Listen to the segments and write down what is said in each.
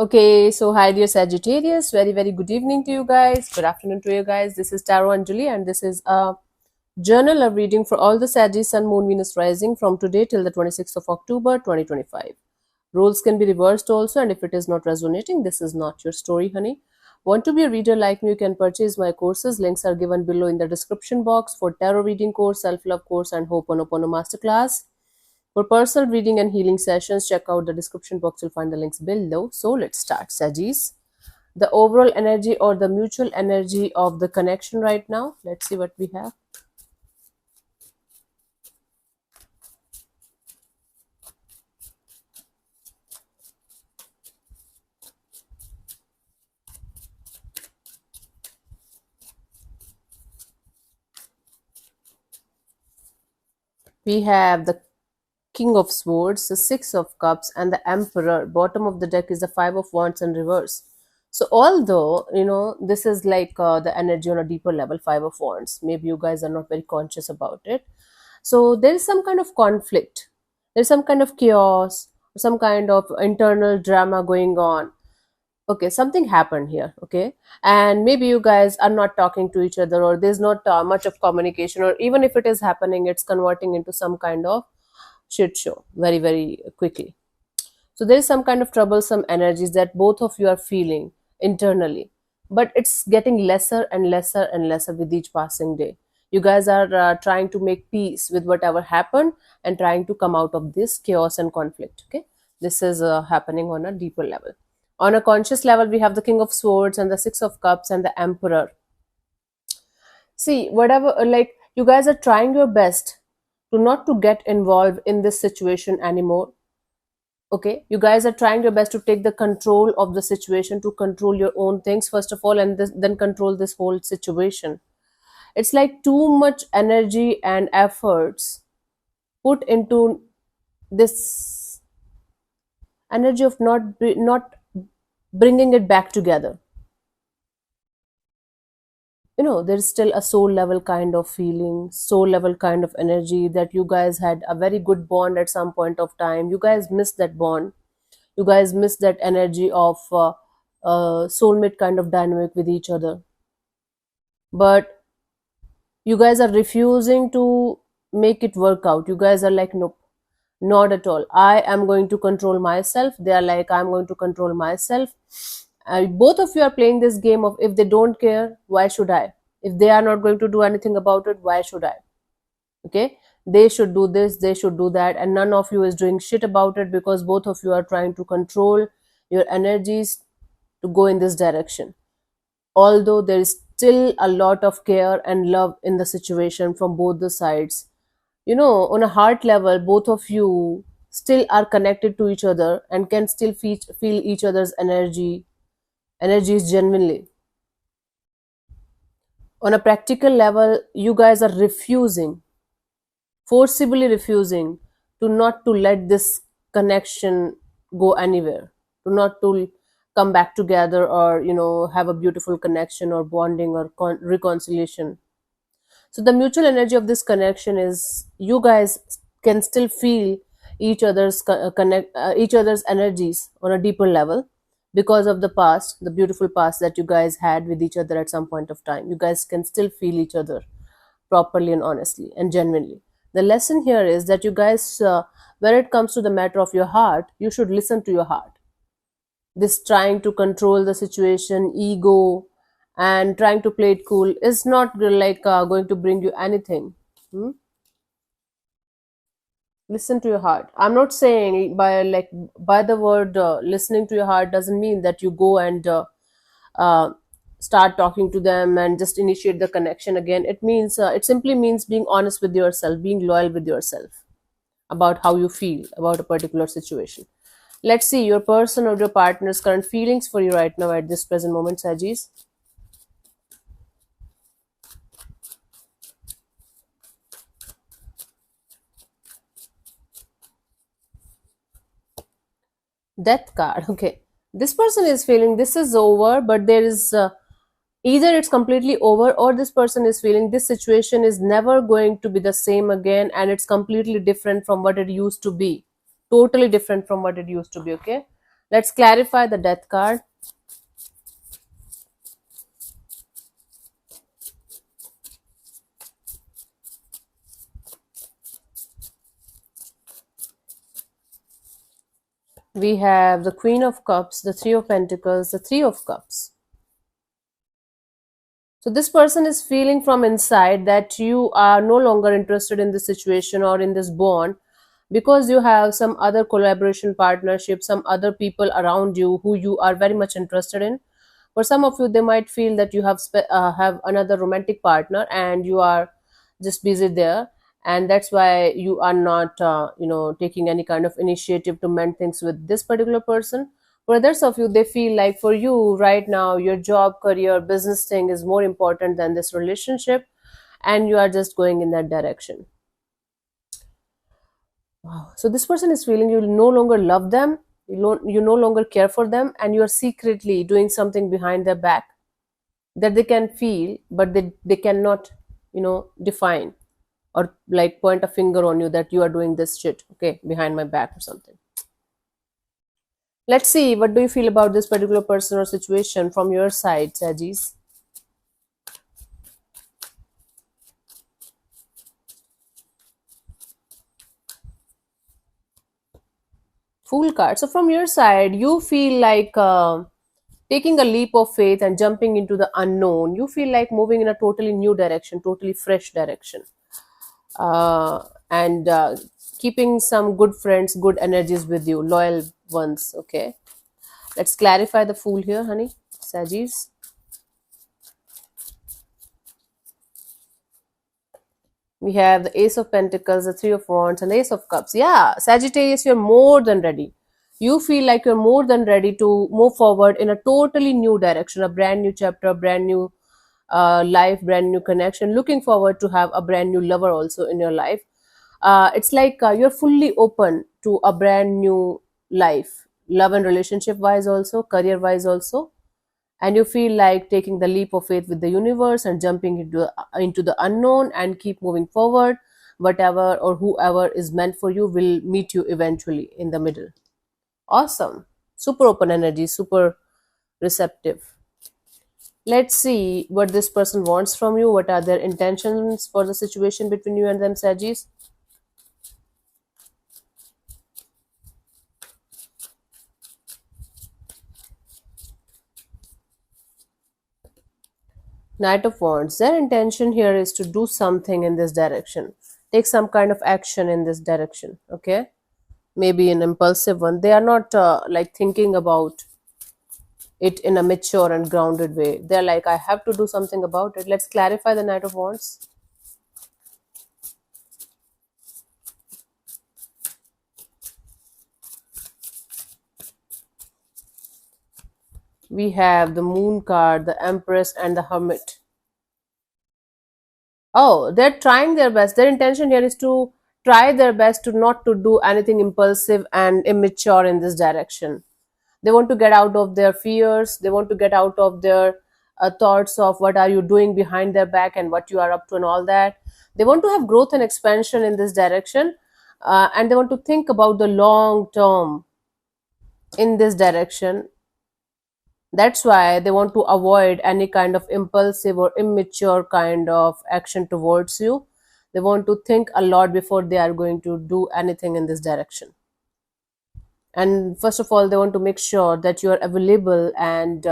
Okay, so hi dear Sagittarius, very good evening to you guys. Good afternoon to you guys. This is Tarot Anjali and this is a journal of reading for all the Sagittarius Sun, Moon, Venus rising from today till the 26th of October 2025. Roles can be reversed also, and if it is not resonating, this is not your story, honey. Want to be a reader like me? You can purchase my courses. Links are given below in the description box for tarot reading course, self-love course, and Ho'oponopono masterclass. For personal reading and healing sessions, check out the description box. You'll find the links below. So let's start, Sagis. The overall energy or the mutual energy of the connection right now. Let's see what we have. We have the King of Swords, the Six of Cups, and the Emperor. Bottom of the deck is the Five of Wands in reverse. So, although this is like the energy on a deeper level, Five of Wands, maybe you guys are not very conscious about it. So, there is some kind of conflict, there's some kind of chaos, some kind of internal drama going on. Okay, something happened here. Okay, and maybe you guys are not talking to each other, or there's not much of communication, or even if it is happening, it's converting into some kind of shit show very quickly. So there is some kind of troublesome energies that both of you are feeling internally, but it's getting lesser and lesser and lesser with each passing day. You guys are trying to make peace with whatever happened and trying to come out of this chaos and conflict. Okay, this is happening on a deeper level. On a conscious level, we have the King of Swords and the Six of Cups and the Emperor. See, whatever, like, you guys are trying your best to not to get involved in this situation anymore. Okay, you guys are trying your best to take the control of the situation, to control your own things first of all, and then control this whole situation. It's like too much energy and efforts put into this energy of not bringing it back together. There's still a soul level kind of feeling, soul level kind of energy, that you guys had a very good bond at some point of time. You guys miss that bond. You guys miss that energy of soulmate kind of dynamic with each other, but you guys are refusing to make it work out. You guys are like, nope, not at all, I am going to control myself. They are like, I'm going to control myself. Both of you are playing this game of, if they don't care, why should I? If they are not going to do anything about it, why should I? Okay, they should do this, they should do that, and none of you is doing shit about it, because both of you are trying to control your energies to go in this direction. Although there is still a lot of care and love in the situation from both the sides, on a heart level, both of you still are connected to each other and can still feel each other's energies genuinely. On a practical level, you guys are refusing, forcibly refusing, to not let this connection go anywhere, to not to come back together, or have a beautiful connection or bonding or reconciliation. So the mutual energy of this connection is, you guys can still feel each other's energies on a deeper level, because of the past, the beautiful past that you guys had with each other at some point of time. You guys can still feel each other properly and honestly and genuinely. The lesson here is that you guys, when it comes to the matter of your heart, you should listen to your heart. This trying to control the situation, ego, and trying to play it cool is not like going to bring you anything. Hmm? Listen to your heart. I'm not saying by the word listening to your heart doesn't mean that you go and uh, start talking to them and just initiate the connection again. It simply means being honest with yourself, being loyal with yourself about how you feel about a particular situation. Let's see your person or your partner's current feelings for you right now at this present moment, Sajis. Death card. Okay. This person is feeling this is over, but there is either it's completely over, or this person is feeling this situation is never going to be the same again, and it's completely different from what it used to be. Totally different from what it used to be. Okay. Let's clarify the death card. We have the Queen of Cups, the Three of Pentacles, the Three of Cups. So this person is feeling from inside that you are no longer interested in this situation or in this bond, because you have some other collaboration partnership, some other people around you who you are very much interested in. For some of you, they might feel that you have another romantic partner and you are just busy there, and that's why you are not taking any kind of initiative to mend things with this particular person. For others of you, they feel like for you right now, your job, career, business thing is more important than this relationship, and you are just going in that direction. Wow. So this person is feeling you no longer love them, you no longer care for them, and you are secretly doing something behind their back that they can feel, but they cannot, define or like point a finger on you that you are doing this shit, okay, behind my back or something. Let's see, what do you feel about this particular person or situation from your side, Sagis? Fool card. So from your side, you feel like taking a leap of faith and jumping into the unknown. You feel like moving in a totally new direction, totally fresh direction, and keeping some good friends, good energies with you, loyal ones. Okay, let's clarify the fool here, honey. Sagis. We have the Ace of Pentacles, the Three of Wands, and the Ace of Cups. Yeah, Sagittarius, you're more than ready. You feel like you're more than ready to move forward in a totally new direction, a brand new chapter, a brand new life, brand new connection. Looking forward to have a brand new lover also in your life. It's like you're fully open to a brand new life, love and relationship wise, also career wise, also, and you feel like taking the leap of faith with the universe and jumping into the unknown and keep moving forward. Whatever or whoever is meant for you will meet you eventually in the middle. Awesome. Super open energy, super receptive. Let's see what this person wants from you. What are their intentions for the situation between you and them, Sagis? Knight of Wands. Their intention here is to do something in this direction, take some kind of action in this direction. Okay, maybe an impulsive one. They are not like thinking about it in a mature and grounded way. They're like, I have to do something about it. Let's clarify the Knight of Wands. We have the Moon card, the Empress, and the Hermit. Oh, they're trying their best. Their intention here is to try their best to not to do anything impulsive and immature in this direction. They want to get out of their fears. They want to get out of their thoughts of what are you doing behind their back and what you are up to and all that. They want to have growth and expansion in this direction, and they want to think about the long term in this direction. That's why they want to avoid any kind of impulsive or immature kind of action towards you. They want to think a lot before they are going to do anything in this direction. And first of all, they want to make sure that you are available and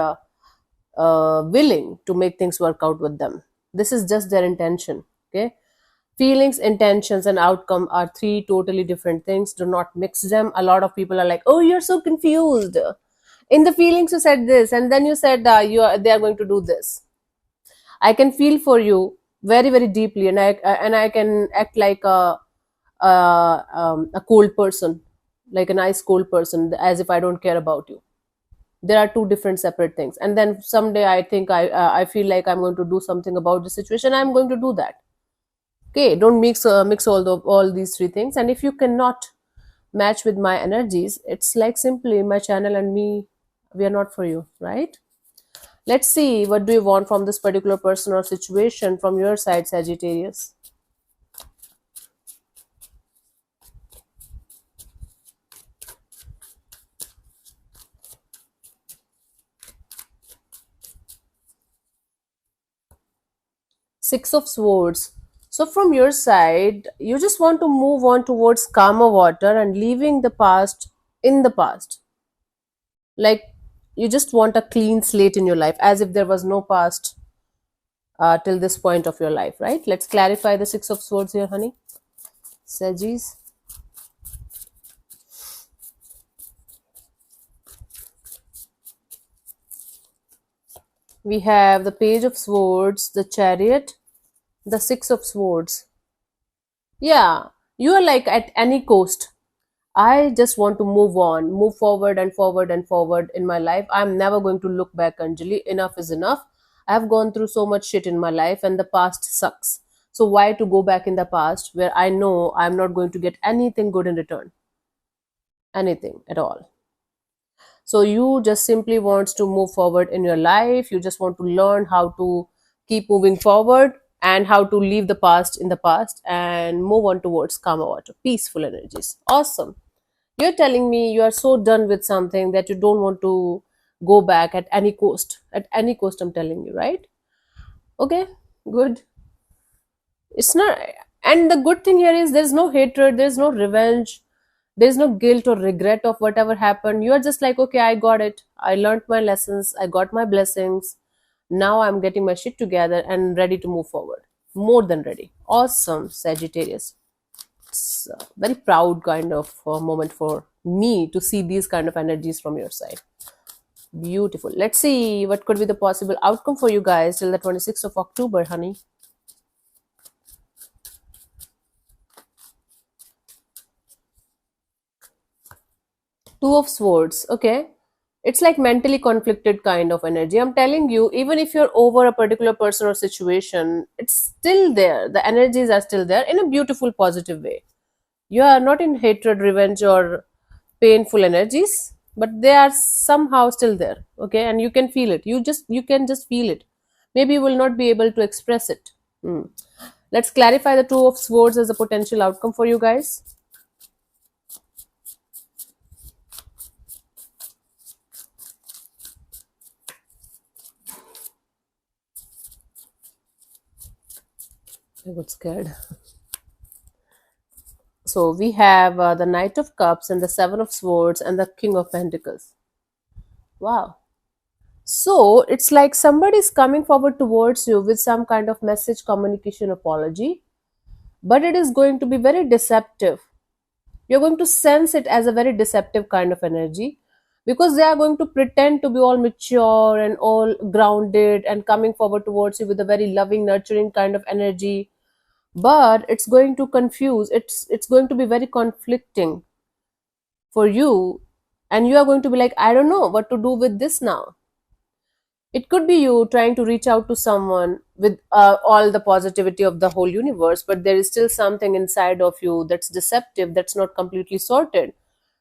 willing to make things work out with them. This is just their intention. Okay, feelings, intentions, and outcome are three totally different things. Do not mix them. A lot of people are like, oh, you're so confused. In the feelings you said this, and then you said they are going to do this. I can feel for you very very deeply, and I can act like a cold person, like an ice cold person, as if I don't care about you. There are two different separate things, and then someday I think I feel like I'm going to do something about the situation. I'm going to do that. Okay, don't mix all these three things. And if you cannot match with my energies, it's like simply my channel and me, we are not for you, right? Let's see, what do you want from this particular person or situation from your side, Sagittarius? Six of Swords. So, from your side, you just want to move on towards calmer water and leaving the past in the past. Like, you just want a clean slate in your life, as if there was no past till this point of your life, right? Let's clarify the Six of Swords here, honey. Sagis. We have the Page of Swords, the Chariot, the Six of Swords. Yeah, you are like at any coast. I just want to move on, move forward and forward and forward in my life. I'm never going to look back, Anjali. Enough is enough. I've gone through so much shit in my life and the past sucks. So why to go back in the past where I know I'm not going to get anything good in return? Anything at all. So you just simply want to move forward in your life. You just want to learn how to keep moving forward and how to leave the past in the past and move on towards calmer water, peaceful energies. Awesome. You're telling me you are so done with something that you don't want to go back at any cost. At any cost, I'm telling you, right? Okay, good. It's not, and the good thing here is there's no hatred, there's no revenge, there's no guilt or regret of whatever happened. You are just like, okay, I got it. I learned my lessons, I got my blessings. Now I'm getting my shit together and ready to move forward. More than ready. Awesome, Sagittarius. It's a very proud kind of moment for me to see these kind of energies from your side. Beautiful. Let's see what could be the possible outcome for you guys till the 26th of October, honey. Two of Swords. Okay. It's like mentally conflicted kind of energy. I'm telling you, even if you're over a particular person or situation, it's still there. The energies are still there in a beautiful, positive way. You are not in hatred, revenge, or painful energies, but they are somehow still there. Okay, and you can feel it. You can just feel it. Maybe you will not be able to express it. Hmm. Let's clarify the Two of Swords as a potential outcome for you guys. I got scared. So we have the Knight of Cups and the Seven of Swords and the King of Pentacles. Wow. So it's like somebody's coming forward towards you with some kind of message, communication, apology, but it is going to be very deceptive. You're going to sense it as a very deceptive kind of energy because they are going to pretend to be all mature and all grounded and coming forward towards you with a very loving, nurturing kind of energy. But it's going to confuse, it's going to be very conflicting for you, and you are going to be like, I don't know what to do with this now. It could be you trying to reach out to someone with all the positivity of the whole universe, but there is still something inside of you that's deceptive, that's not completely sorted.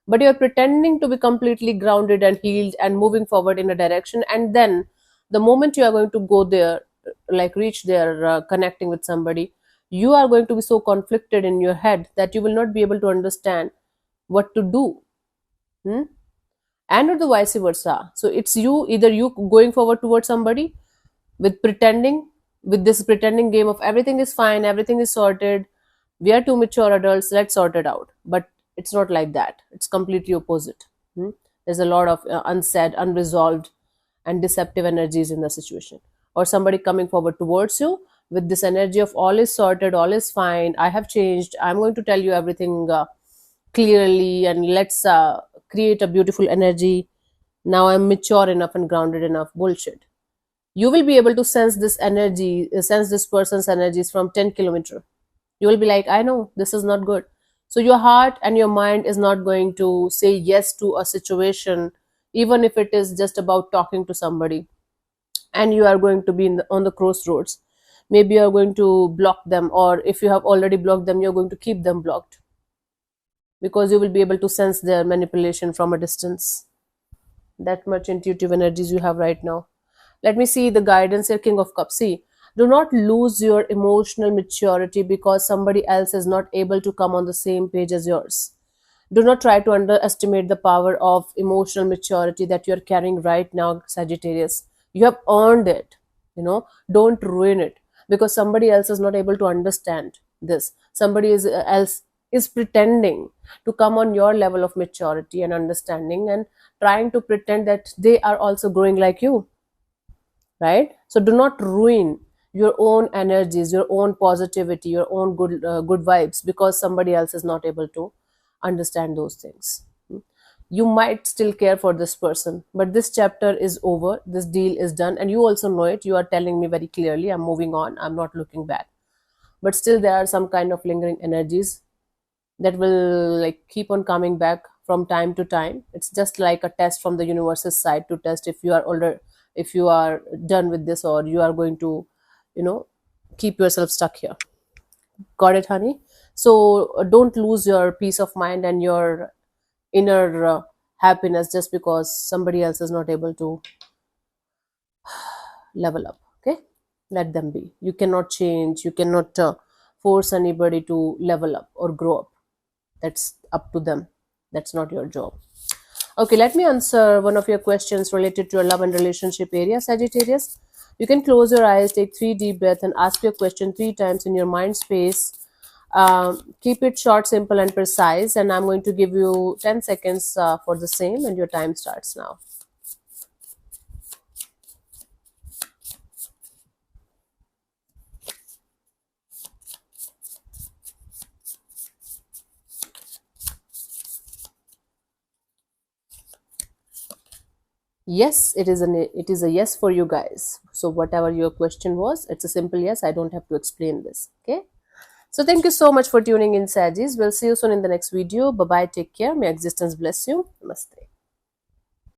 But you're pretending to be completely grounded and healed and moving forward in a direction. And then the moment you are going to go there, like reach there, connecting with somebody, you are going to be so conflicted in your head that you will not be able to understand what to do. Hmm? And or the vice versa. So it's you, either you going forward towards somebody with pretending, with this pretending game of everything is fine, everything is sorted, we are two mature adults, let's sort it out. But it's not like that. It's completely opposite. Hmm? There's a lot of unsaid, unresolved, and deceptive energies in the situation. Or somebody coming forward towards you with this energy of all is sorted, all is fine, I have changed, I'm going to tell you everything clearly, and let's create a beautiful energy. Now I'm mature enough and grounded enough. Bullshit. You will be able to sense this energy, sense this person's energies from 10 kilometer. You will be like, I know this is not good. So your heart and your mind is not going to say yes to a situation, even if it is just about talking to somebody, and you are going to be on the crossroads. Maybe you are going to block them, or if you have already blocked them, you're going to keep them blocked because you will be able to sense their manipulation from a distance. That much intuitive energies you have right now. Let me see the guidance here. King of Cups. See, do not lose your emotional maturity because somebody else is not able to come on the same page as yours. Do not try to underestimate the power of emotional maturity that you're carrying right now, Sagittarius. You have earned it. Don't ruin it. because somebody else is not able to understand this. Somebody else is pretending to come on your level of maturity and understanding, and trying to pretend that they are also growing like you, right? So do not ruin your own energies, your own positivity, your own good vibes, because somebody else is not able to understand those things. You might still care for this person, but this chapter is over, this deal is done, and you also know it. You are telling me very clearly, I'm moving on, I'm not looking back. But still there are some kind of lingering energies that will like keep on coming back from time to time. It's just like a test from the universe's side to test if you are older, if you are done with this, or you are going to, you know, keep yourself stuck here. Got it, honey? So don't lose your peace of mind and your inner happiness just because somebody else is not able to level up. Okay, let them be. You cannot change, you cannot force anybody to level up or grow up. That's up to them. That's not your job. Okay, let me answer one of your questions related to your love and relationship area, Sagittarius. You can close your eyes, take 3 deep breaths, and ask your question 3 times in your mind space. Keep it short, simple, and precise. And I'm going to give you 10 seconds for the same, and your time starts now. Yes, it is a yes for you guys. So whatever your question was, it's a simple yes. I don't have to explain this. Okay. So thank you so much for tuning in, Sagis. We'll see you soon in the next video. Bye bye. Take care. May existence bless you. Namaste.